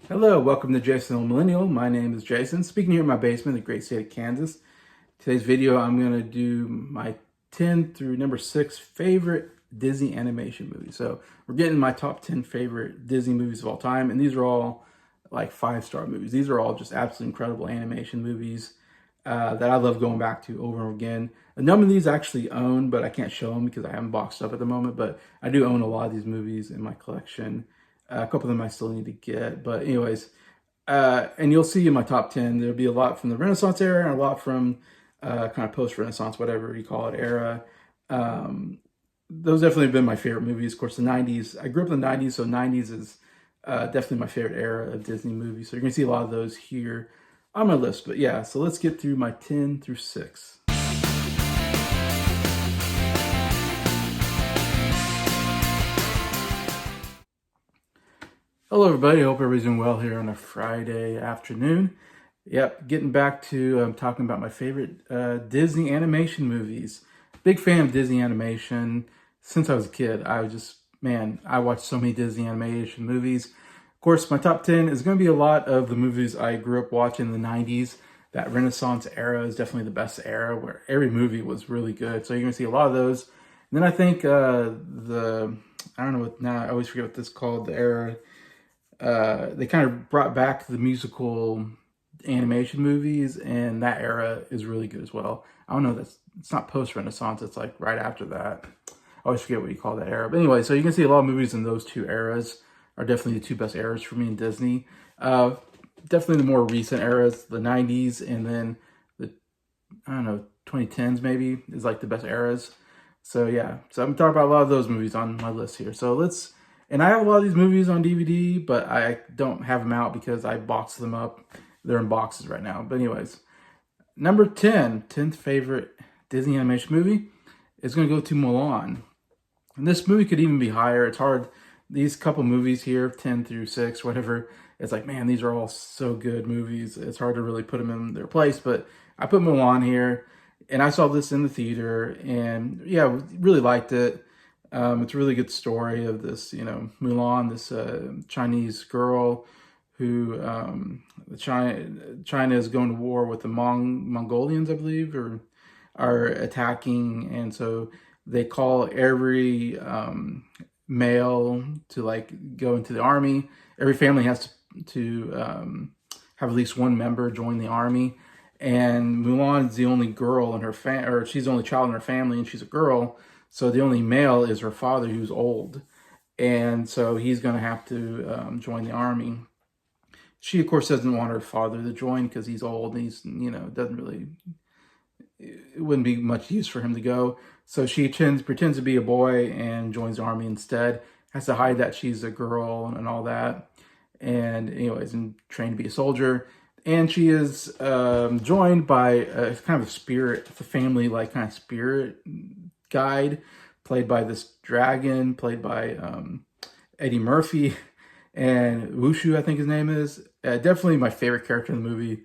Hello, welcome to Jason the Old Millennial. My name is Jason, speaking here in my basement in the great state of Kansas. Today's video, I'm going to do my 10 through number 6 favorite Disney animation movies. So we're getting my top 10 favorite Disney movies of all time, and these are all like 5-star movies. These are all just absolutely incredible animation movies that I love going back to over and over again. A number of these I actually own, but I can't show them because I haven't boxed up at the moment, but I do own a lot of these movies in my collection. A couple of them I still need to get, but anyways, and you'll see in my top 10, there'll be a lot from the Renaissance era and a lot from kind of post-Renaissance, whatever you call it, era. Those definitely have been my favorite movies. Of course, the 90s, I grew up in the 90s, so 90s is definitely my favorite era of Disney movies. So you're gonna see a lot of those here on my list, but yeah, so let's get through my 10 through 6. Hello everybody, hope everybody's doing well here on a Friday afternoon. Yep, getting back to talking about my favorite Disney animation movies. Big fan of Disney animation since I was a kid. I watched so many Disney animation movies. Of course, my top 10 is going to be a lot of the movies I grew up watching in the 90s. That Renaissance era is definitely the best era where every movie was really good. So you're going to see a lot of those. And then I think I don't know what now, I always forget what this is called, the era. They kind of brought back the musical animation movies, and that era is really good as well. I don't know, it's not post-Renaissance, it's like right after that. I always forget what you call that era. But anyway, so you can see a lot of movies in those two eras are definitely the two best eras for me in Disney. Definitely the more recent eras, the 90s, and then the, 2010s maybe is like the best eras. So yeah, so I'm talking about a lot of those movies on my list here. So and I have a lot of these movies on DVD, but I don't have them out because I boxed them up. They're in boxes right now. But anyways, number 10th favorite Disney animation movie is going to go to Mulan. And this movie could even be higher. It's hard. These couple movies here, 10 through 6, whatever, it's like, man, these are all so good movies. It's hard to really put them in their place, but I put Mulan here, and I saw this in the theater, and yeah, really liked it. It's a really good story of this, Mulan, this Chinese girl who China is going to war with the Mongolians, I believe, or are attacking, and so they call every male to like go into the army. Every family has to have at least one member join the army, and Mulan's the only girl in her or she's the only child in her family, and she's a girl. So the only male is her father, who's old. And so he's going to have to join the army. She, of course, doesn't want her father to join because he's old and he's, doesn't really, it wouldn't be much use for him to go. So she pretends to be a boy and joins the army instead. Has to hide that she's a girl and all that. And anyways, and trained to be a soldier. And she is joined by a kind of a spirit, the family, like kind of spirit guide, played by this dragon, played by Eddie Murphy, and Wushu, I think his name is. Definitely my favorite character in the movie,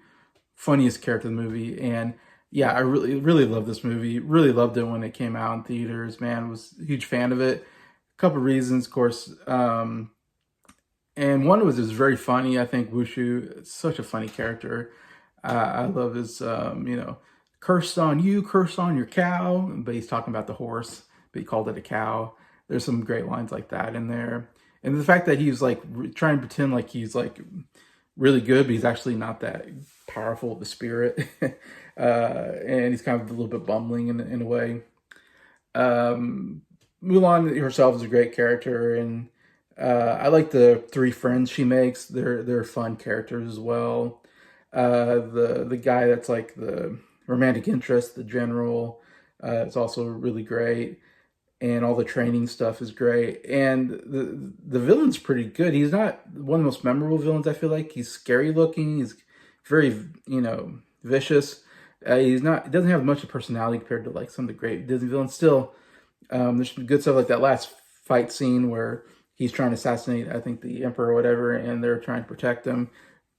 funniest character in the movie, and yeah, I really love this movie. Really loved it when it came out in theaters. Man, was a huge fan of it. A couple of reasons, of course, and one was very funny. I think Wushu is such a funny character. I love his, cursed on you, cursed on your cow. But he's talking about the horse, but he called it a cow. There's some great lines like that in there. And the fact that he's like trying to pretend like he's like really good, but he's actually not that powerful of a spirit. And he's kind of a little bit bumbling in a way. Mulan herself is a great character, and I like the 3 friends she makes. They're fun characters as well. The guy that's like the romantic interest, the general, is also really great. and all the training stuff is great. And the villain's pretty good. He's not one of the most memorable villains, I feel like. He's scary looking. He's very, vicious. He's not. He doesn't have much of personality compared to like some of the great Disney villains. Still, there's some good stuff like that last fight scene where he's trying to assassinate, I think, the emperor or whatever, and they're trying to protect him.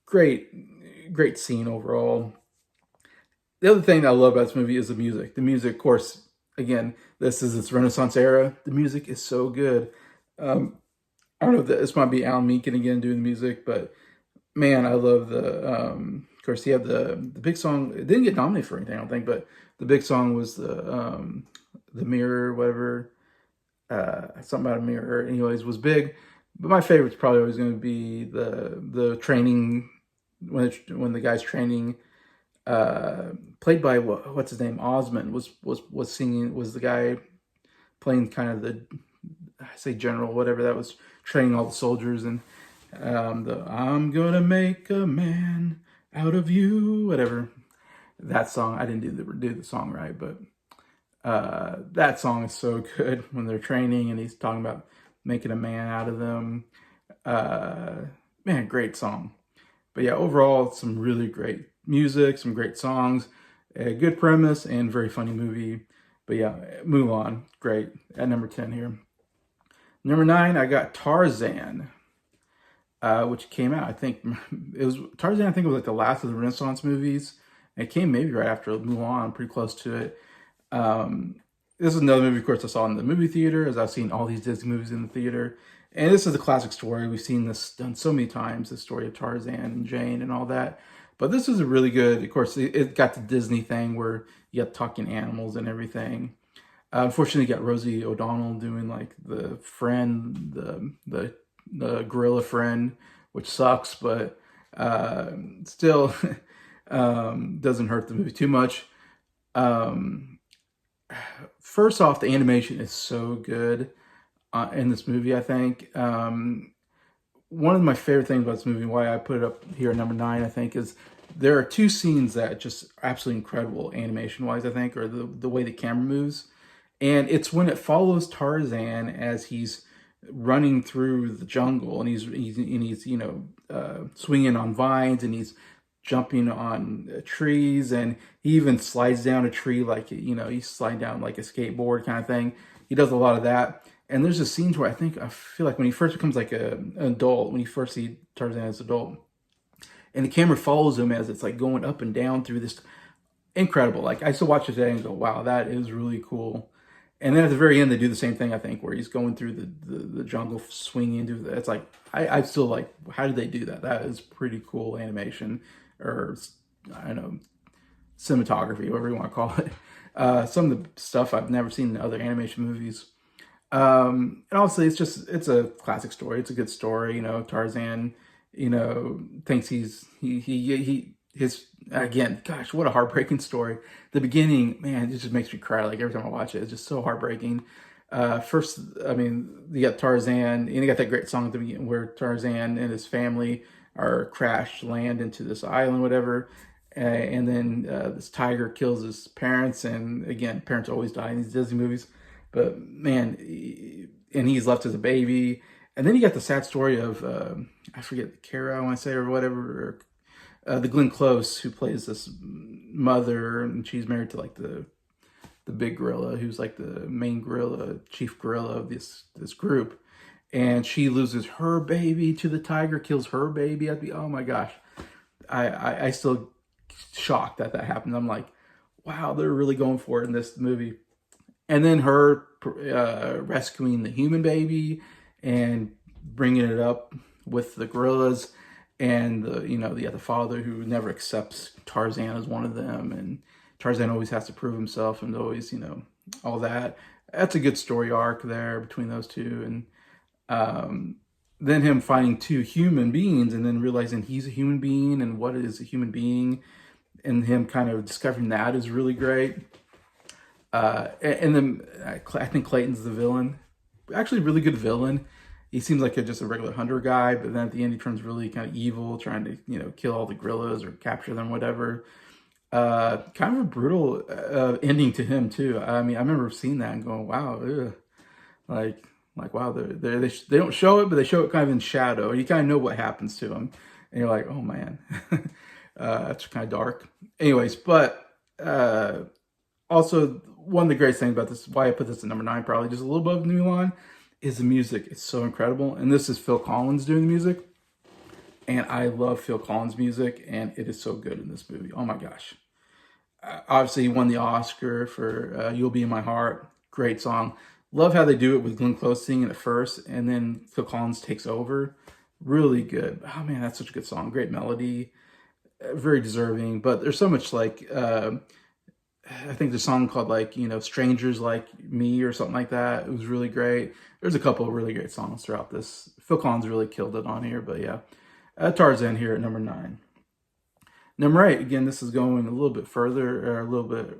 Great scene overall. The other thing that I love about this movie is the music. The music, of course, again, this is its Renaissance era. The music is so good. Um, I don't know if this might be Alan Menken again doing the music, but man, I love of course, you have the big song. It didn't get nominated for anything, I don't think, but the big song was the Mirror, whatever, something about a mirror. Anyways, was big. But my favorite's probably always going to be the training when the guy's training, played by what's his name, Osmond was singing, was the guy playing kind of the, I say general, whatever, that was training all the soldiers. And the I'm gonna make a man out of you, whatever, that song. I didn't do the song right, but that song is so good when they're training and he's talking about making a man out of them. Man, great song. But yeah, overall, some really great music, some great songs, a good premise, and very funny movie. But yeah, Mulan, great, at number 10 here. Number 9, I got Tarzan, which came out, I think, it was, Tarzan, I think it was like the last of the Renaissance movies. It came maybe right after Mulan, pretty close to it. This is another movie, of course, I saw in the movie theater, as I've seen all these Disney movies in the theater. And this is a classic story. We've seen this done so many times, the story of Tarzan and Jane and all that. But this is a really good, of course, it got the Disney thing where you got talking animals and everything. Unfortunately, you got Rosie O'Donnell doing like the friend, the gorilla friend, which sucks, but still doesn't hurt the movie too much. First off, the animation is so good in this movie, I think. One of my favorite things about this movie, why I put it up here at number 9, I think, is there are two scenes that just absolutely incredible animation-wise, I think, or the way the camera moves. And it's when it follows Tarzan as he's running through the jungle, and he's swinging on vines, and he's jumping on trees, and he even slides down a tree like, he's sliding down like a skateboard kind of thing. He does a lot of that. And there's a scene where I feel like when he first becomes like an adult, when you first see Tarzan as an adult, and the camera follows him as it's like going up and down through this, incredible. Like, I still watch it today and go, wow, that is really cool. And then at the very end, they do the same thing, I think, where he's going through the jungle, swinging into the, it's like, I still like, how did they do that? That is pretty cool animation, or I don't know, cinematography, whatever you want to call it. Some of the stuff I've never seen in other animation movies. And obviously it's a classic story. It's a good story. Tarzan, thinks his, again, gosh, what a heartbreaking story. The beginning, man, it just makes me cry. Like every time I watch it, it's just so heartbreaking. First, I mean, you got Tarzan, and you got that great song at the beginning where Tarzan and his family are land into this island, whatever. And then this tiger kills his parents. And again, parents always die in these Disney movies. But man, and he's left as a baby. And then you got the sad story of, I forget, Kara, I want to say, or whatever, or, the Glenn Close, who plays this mother, and she's married to like the big gorilla, who's like the main gorilla, chief gorilla of this group. And she loses her baby to the tiger, kills her baby. Oh my gosh. I still shocked that happened. I'm like, wow, they're really going for it in this movie. And then her rescuing the human baby and bringing it up with the gorillas, and the father who never accepts Tarzan as one of them, and Tarzan always has to prove himself, and always, all that. That's a good story arc there between those two. And then him finding two human beings and then realizing he's a human being and what is a human being, and him kind of discovering that is really great. And then I think Clayton's the villain. Actually, really good villain. He seems like just a regular hunter guy, but then at the end he turns really kind of evil, trying to kill all the gorillas or capture them, whatever. Kind of a brutal ending to him too. I mean, I remember seeing that and going, wow, ugh. Like, wow, they don't show it, but they show it kind of in shadow. You kind of know what happens to them, and you're like, oh man, that's kind of dark. Anyways, but also one of the great things about this, why I put this at number 9, probably just a little above Mulan, is the music. It's so incredible, and this is Phil Collins doing the music, and I love Phil Collins' music, and it is so good in this movie. Oh my gosh! Obviously, he won the Oscar for "You'll Be in My Heart." Great song. Love how they do it with Glenn Close singing at first, and then Phil Collins takes over. Really good. Oh man, that's such a good song. Great melody. Very deserving. But there's so much like I think the song called like "Strangers Like Me" or something like that. It was really great. There's a couple of really great songs throughout this. Phil Collins really killed it on here. But yeah, Tarzan here at number 9. Number 8, again, this is going a little bit further, or a little bit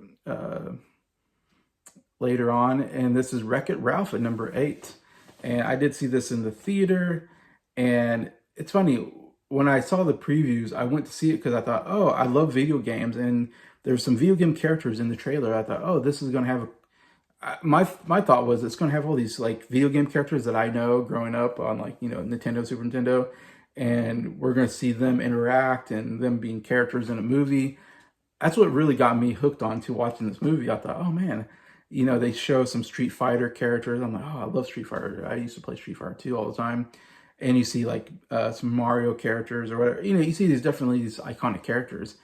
later on, and this is Wreck-It Ralph at number 8. And I did see this in the theater, and it's funny, when I saw the previews, I went to see it because I thought, oh, I love video games, and there's some video game characters in the trailer. I thought, oh, this is going to have my thought was it's going to have all these like video game characters that I know growing up on like Nintendo, Super Nintendo, and we're going to see them interact and them being characters in a movie. That's what really got me hooked on to watching this movie. I thought, oh man, they show some Street Fighter characters. I'm like, oh, I love Street Fighter. I used to play Street Fighter 2 all the time. And you see like some Mario characters or whatever. You see definitely these iconic characters.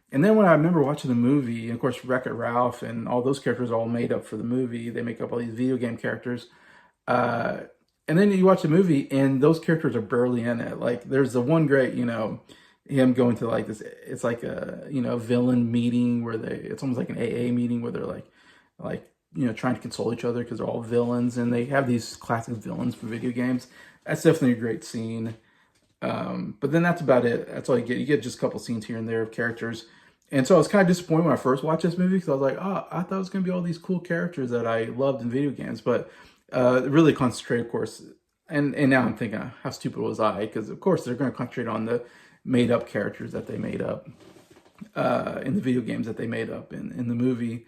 And then when I remember watching the movie, and of course Wreck-It Ralph and all those characters are all made up for the movie. They make up all these video game characters. And then you watch the movie, and those characters are barely in it. Like, there's the one great, him going to like this. It's like a villain meeting where it's almost like an AA meeting where they're like trying to console each other because they're all villains, and they have these classic villains for video games. That's definitely a great scene. But then that's about it. That's all you get. You get just a couple scenes here and there of characters. And so I was kind of disappointed when I first watched this movie because I was like, oh, I thought it was going to be all these cool characters that I loved in video games. But really concentrate, of course. And now I'm thinking, how stupid was I? Because, of course, they're going to concentrate on the made-up characters that they made up in the video games that they made up in the movie.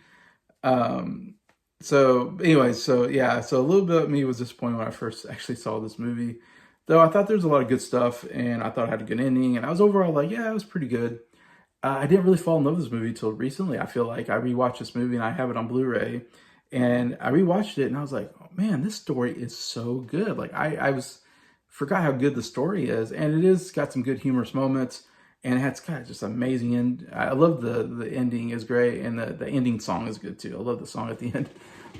So, anyways, so a little bit of me was disappointed when I first actually saw this movie. Though I thought there was a lot of good stuff, and I thought it had a good ending, and I was overall like, yeah, it was pretty good. I didn't really fall in love with this movie until recently. I feel like I rewatched this movie, and I have it on Blu-ray, and I rewatched it, and I was like, oh, man, this story is so good. Like, I forgot how good the story is, and it is got some good humorous moments, and it's got just amazing end. I love the ending is great, and the ending song is good too. I love the song at the end.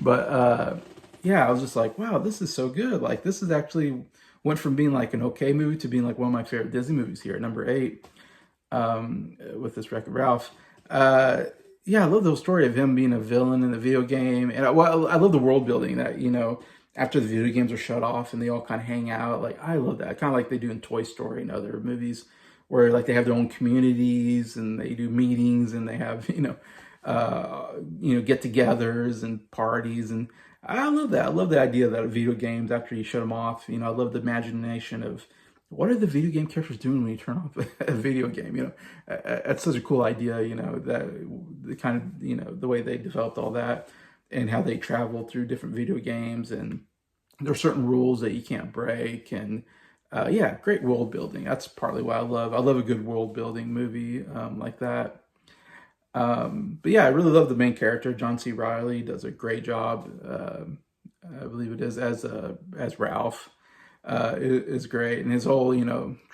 But yeah, I was just like, wow, this is so good. Like, this is actually went from being like an okay movie to being like one of my favorite Disney movies here at number 8 with this Wreck-It Ralph. Yeah, I love the story of him being a villain in the video game. And I love the world building that, after the video games are shut off and they all kind of hang out. Like, I love that. Kind of like they do in Toy Story and other movies where like they have their own communities and they do meetings and they have, get-togethers and parties. And I love that. I love the idea that video games, after you shut them off, I love the imagination of what are the video game characters doing when you turn off a video game? That's such a cool idea, that the kind of, the way they developed all that and how they travel through different video games. And there are certain rules that you can't break. And yeah, great world building. That's partly why I love a good world building movie like that. But yeah, I really love the main character. John C. Reilly does a great job. I believe it is as Ralph. Is great, and his whole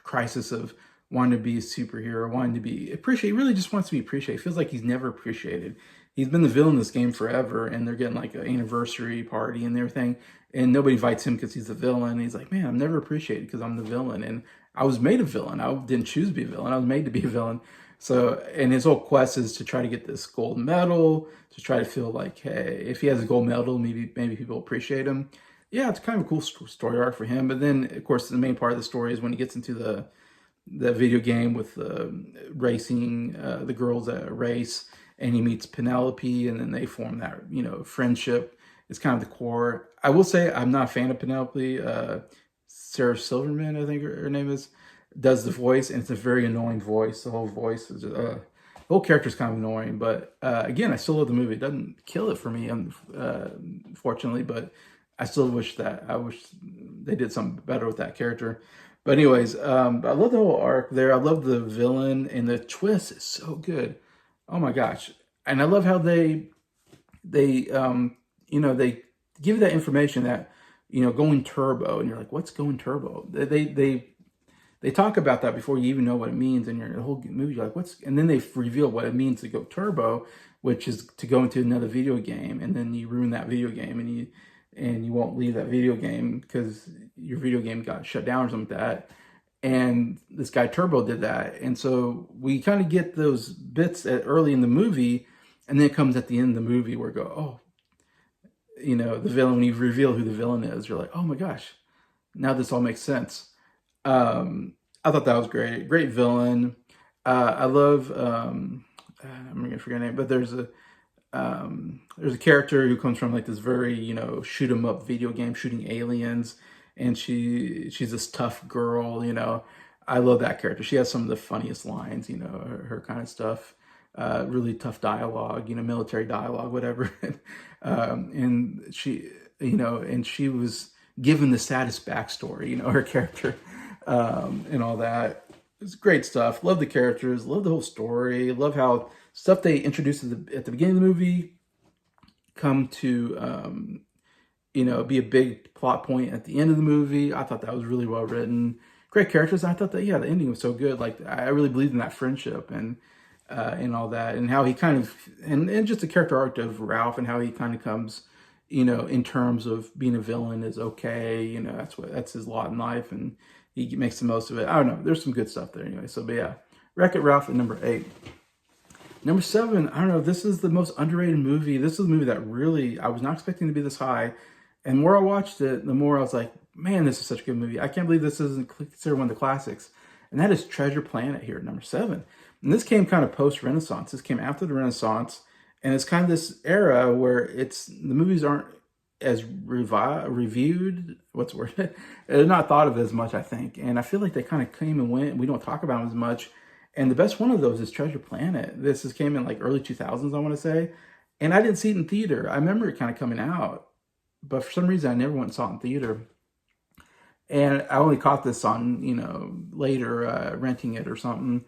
crisis of wanting to be a superhero, wanting to be appreciated. He really just wants to be appreciated. Feels like he's never appreciated. He's been the villain in this game forever, and they're getting like an anniversary party and everything, and nobody invites him because he's the villain. He's like, man, I'm never appreciated because I'm the villain, and I was made a villain. I didn't choose to be a villain. I was made to be a villain. So, and his whole quest is to try to get this gold medal, to try to feel like, hey, if he has a gold medal, maybe people appreciate him. Yeah, it's kind of a cool story arc for him. But then, of course, the main part of the story is when he gets into the video game with racing, the girls that race, and he meets Penelope, and then they form that, friendship. It's kind of the core. I will say I'm not a fan of Penelope. Sarah Silverman, I think her name is, does the voice, and it's a very annoying voice. The whole voice is the whole character is kind of annoying, but again, I still love the movie. It doesn't kill it for me, unfortunately, but I still wish that I wish they did something better with that character. But anyways, I love the whole arc there. I love the villain, and the twist is so good. Oh my gosh! And I love how they they give you that information that going turbo, and you're like, what's going turbo? They talk about that before you even know what it means, and your whole movie, you're like, what's? And then they reveal what it means to go turbo, which is to go into another video game, and then you ruin that video game, and you won't leave that video game because your video game got shut down or something like that. And this guy Turbo did that, and so we kind of get those bits early in the movie, and then it comes at the end of the movie where we go, oh, the villain. When you reveal who the villain is, you're like, oh my gosh, now this all makes sense. I thought that was great. Great villain. I love. I'm gonna forget her name, but there's a character who comes from like this very shoot 'em up video game, shooting aliens, and she's this tough girl. I love that character. She has some of the funniest lines. Her kind of stuff. Really tough dialogue. Military dialogue, whatever. And she was given the saddest backstory. Her character. And all that. It's great stuff. Love the characters. Love the whole story. Love how stuff they introduced at the beginning of the movie come to, be a big plot point at the end of the movie. I thought that was really well written. Great characters. I thought that, yeah, the ending was so good. Like, I really believed in that friendship and all that, and how he kind of, and just the character arc of Ralph and how he kind of comes, in terms of being a villain is okay. That's his lot in life, and he makes the most of it. I don't know. There's some good stuff there anyway. So, but yeah, Wreck-It Ralph at number 8. Number 7, I don't know. This is the most underrated movie. This is a movie that really, I was not expecting to be this high. And the more I watched it, the more I was like, man, this is such a good movie. I can't believe this isn't considered one of the classics. And that is Treasure Planet here at number 7. And this came kind of post-Renaissance. This came after the Renaissance. And it's kind of this era where the movies aren't as reviewed, what's the word? They're not thought of as much, I think. And I feel like they kind of came and went. We don't talk about them as much. And the best one of those is Treasure Planet. Came in like early 2000s, I want to say. And I didn't see it in theater. I remember it kind of coming out. But for some reason, I never went and saw it in theater. And I only caught this on, later, renting it or something.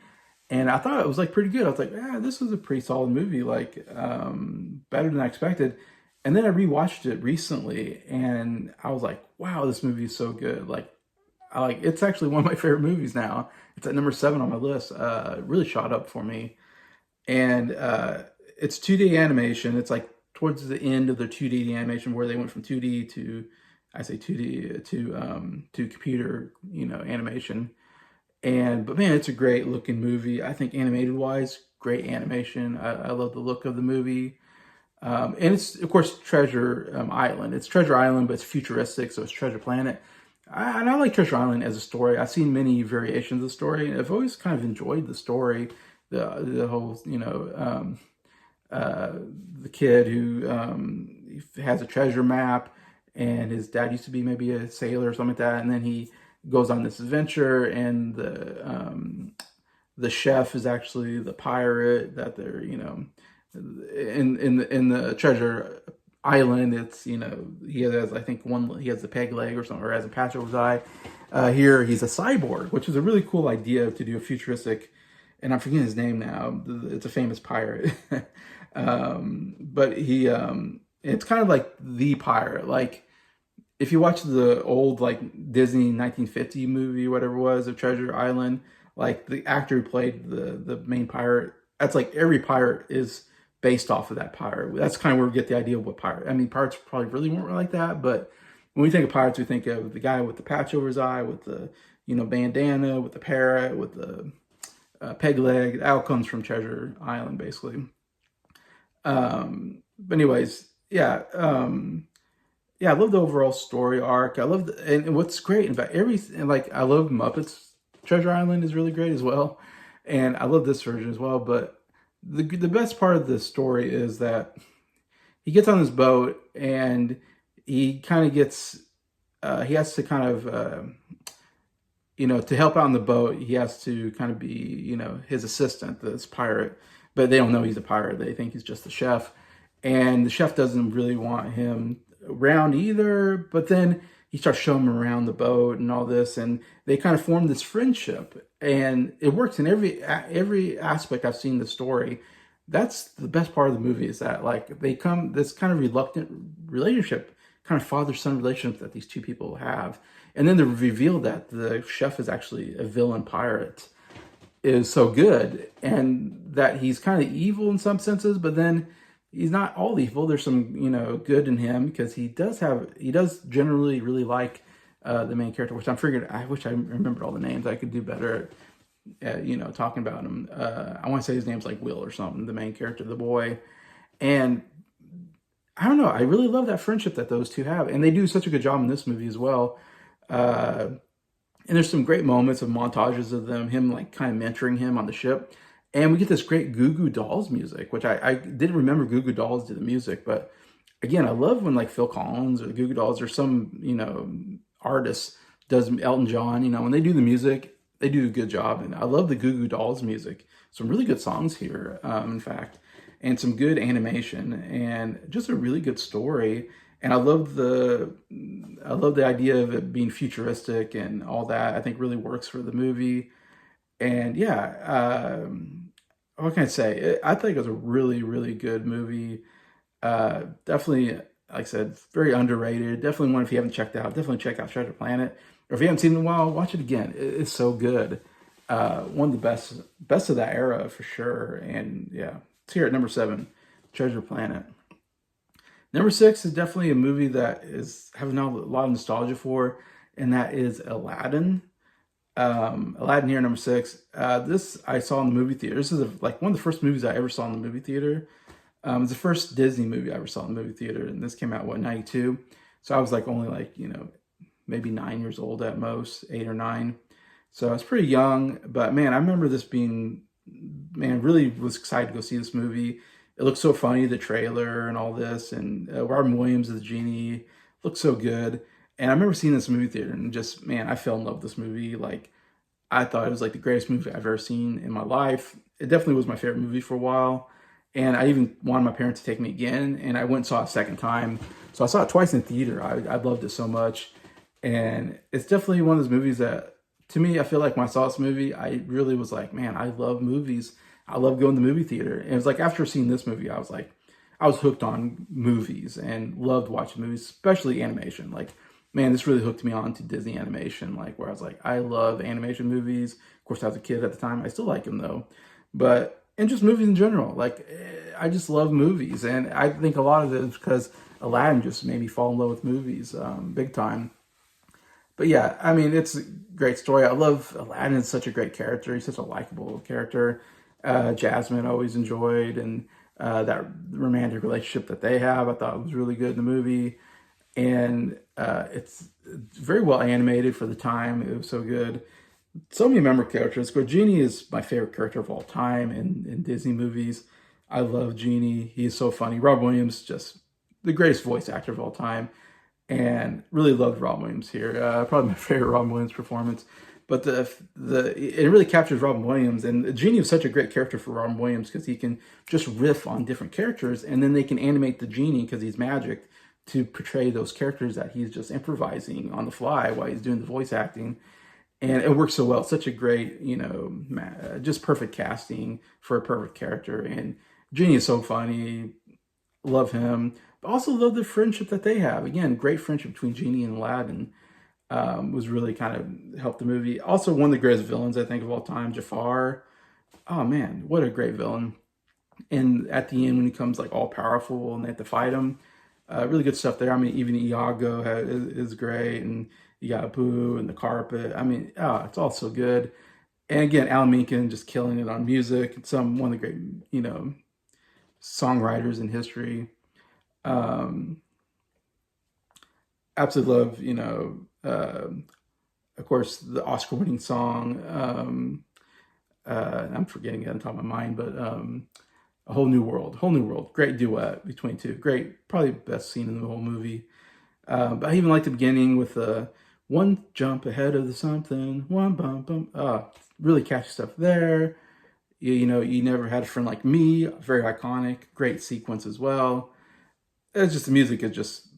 And I thought it was like pretty good. I was like, yeah, this was a pretty solid movie, like better than I expected. And then I rewatched it recently, and I was like, wow, this movie is so good. Like, it's actually one of my favorite movies now. It's at number 7 on my list. It really shot up for me. And it's 2D animation. It's like towards the end of the 2D animation where they went from 2D to, I say 2D to computer, animation. But man, it's a great looking movie. I think animated wise, great animation. I love the look of the movie. And it's, of course, Treasure Island. It's Treasure Island, but it's futuristic, so it's Treasure Planet. And I like Treasure Island as a story. I've seen many variations of the story, and I've always kind of enjoyed the story. The whole, the kid who has a treasure map, and his dad used to be maybe a sailor or something like that, and then he goes on this adventure, and the chef is actually the pirate that they're, in the Treasure Island. It's, he has, I think, he has the peg leg or something, or has a patch over his eye. Here he's a cyborg, which is a really cool idea to do a futuristic, and I'm forgetting his name now. It's a famous pirate. But it's kind of like the pirate. Like, if you watch the old, like, Disney 1950 movie, whatever it was, of Treasure Island, like, the actor who played the main pirate, that's like every pirate is based off of that pirate. That's kind of where we get the idea of what pirate. I mean, pirates probably really weren't like that, but when we think of pirates, we think of the guy with the patch over his eye, with the, bandana, with the parrot, with the peg leg. That all comes from Treasure Island, basically. But anyways, yeah. Yeah, I love the overall story arc. I love and what's great about everything. Like, I love Muppets. Treasure Island is really great as well, and I love this version as well. But the best part of the story is that he gets on this boat, and he kind of gets he has to kind of to help out on the boat. He has to kind of be his assistant, this pirate, but they don't know he's a pirate. They think he's just the chef, and the chef doesn't really want him around either. But then he starts showing him around the boat and all this, and they kind of form this friendship, and it works in every aspect I've seen the story. That's the best part of the movie, is that like they come this kind of reluctant relationship, kind of father-son relationship that these two people have, and then the reveal that the chef is actually a villain pirate is so good, and that he's kind of evil in some senses, but then he's not all evil. There's some, good in him, because he does generally really like the main character, which I wish I remembered all the names. I could do better at talking about him. I want to say his name's like Will or something, the main character, the boy. And I don't know, I really love that friendship that those two have, and they do such a good job in this movie as well. Uh, and there's some great moments of montages of him like kind of mentoring him on the ship. And we get this great Goo Goo Dolls music, which I didn't remember Goo Goo Dolls did the music. But again, I love when like Phil Collins or the Goo Goo Dolls or some, artist does Elton John, when they do the music, they do a good job. And I love the Goo Goo Dolls music. Some really good songs here, in fact, and some good animation and just a really good story. And I love the idea of it being futuristic and all that. I think really works for the movie. And yeah, what can I say? I think it was a really, really good movie. Definitely, like I said, very underrated. Definitely one, if you haven't checked out, definitely check out Treasure Planet. Or if you haven't seen it in a while, watch it again. It's so good. One of the best of that era for sure. And yeah, it's here at number 7, Treasure Planet. Number 6 is definitely a movie that is having a lot of nostalgia for, and that is Aladdin. Aladdin here, number 6. This I saw in the movie theater. This is like one of the first movies I ever saw in the movie theater. It's the first Disney movie I ever saw in the movie theater, and this came out, what, 92? So I was like only like, maybe 9 years old at most, 8 or 9. So I was pretty young, but man, I remember this being, man, really was excited to go see this movie. It looked so funny, the trailer and all this, and Robin Williams as the genie looked so good. And I remember seeing this movie theater and just, man, I fell in love with this movie. Like, I thought it was like the greatest movie I've ever seen in my life. It definitely was my favorite movie for a while. And I even wanted my parents to take me again, and I went and saw it a second time. So I saw it twice in theater. I loved it so much. And it's definitely one of those movies that, to me, I feel like when I saw this movie, I really was like, man, I love movies. I love going to the movie theater. And it was like after seeing this movie, I was like, I was hooked on movies and loved watching movies, especially animation. Like, man, this really hooked me on to Disney animation, like where I was like, I love animation movies. Of course, I was a kid at the time. I still like them though. But, and just movies in general. Like, I just love movies. And I think a lot of it is because Aladdin just made me fall in love with movies big time. But yeah, I mean, it's a great story. I love Aladdin. Is such a great character. He's such a likable character. Jasmine I always enjoyed, and that romantic relationship that they have, I thought was really good in the movie. And it's very well animated for the time. It was so good. So many memorable characters. Genie is my favorite character of all time in Disney movies. I love Genie. He is so funny. Rob Williams, just the greatest voice actor of all time. And really loved Rob Williams here. Probably my favorite Rob Williams performance. But it really captures Robin Williams, and Genie is such a great character for Robin Williams because he can just riff on different characters, and then they can animate the Genie because he's magic to portray those characters that he's just improvising on the fly while he's doing the voice acting, and it works so well. Such a great, just perfect casting for a perfect character, and Genie is so funny. Love him, but also love the friendship that they have. Again, great friendship between Genie and Aladdin. Was really kind of helped the movie. Also, one of the greatest villains I think of all time, Jafar. Oh man, what a great villain! And at the end, when he comes like all powerful and they have to fight him, really good stuff there. I mean, even Iago is great, and you got Boo and the carpet. I mean, it's all so good. And again, Alan Menken just killing it on music. One of the great, songwriters in history. Um, Absolutely love, of course, the Oscar-winning song. I'm forgetting it on top of my mind, but A Whole New World, great duet between two, great, probably best scene in the whole movie. But I even like the beginning with one jump ahead of the something, one bump, bump. Really catchy stuff there. You never had a friend like me, very iconic, great sequence as well. It's just the music is just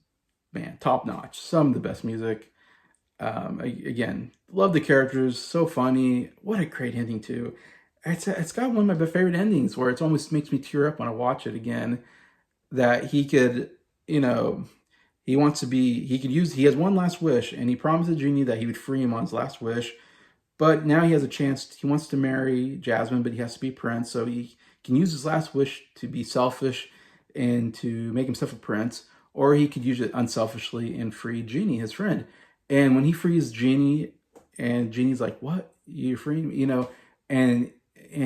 man, top notch. Some of the best music. Again, love the characters. So funny. What a great ending too. It's got one of my favorite endings where it almost makes me tear up when I watch it again. That he could, you know, he wants to be. He has one last wish, and he promised the genie that he would free him on his last wish. But now he has a chance. He wants to marry Jasmine, but he has to be prince. So he can use his last wish to be selfish and to make himself a prince, or he could use it unselfishly and free Genie, his friend. And when he frees Genie, and Genie's like, "What? You freeing me?" And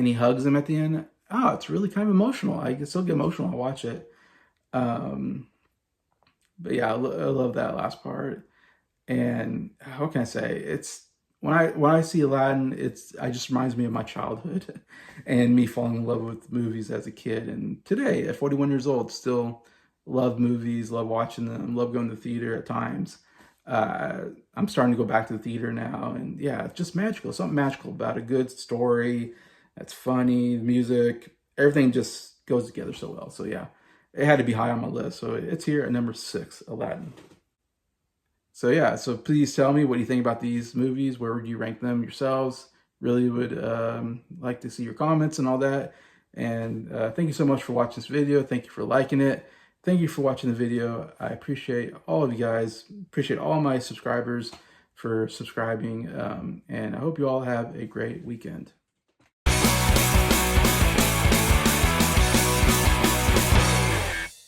he hugs him at the end. Oh, it's really kind of emotional. I can still get emotional when I watch it. Um, but yeah, I love that last part. And how can I say? It's when I see Aladdin, I just reminds me of my childhood and me falling in love with movies as a kid. And today, at 41 years old, still love movies, love watching them, love going to the theater at times. I'm starting to go back to the theater now, and yeah, it's just magical. Something magical about a good story that's funny, music, everything just goes together so well. So yeah, it had to be high on my list. So it's here at number 6, Aladdin. So yeah, so please tell me what you think about these movies. Where would you rank them yourselves? Really would like to see your comments and all that. And thank you so much for watching this video. Thank you for liking it. Thank you for watching the video. I appreciate all of you guys. Appreciate all my subscribers for subscribing. And I hope you all have a great weekend.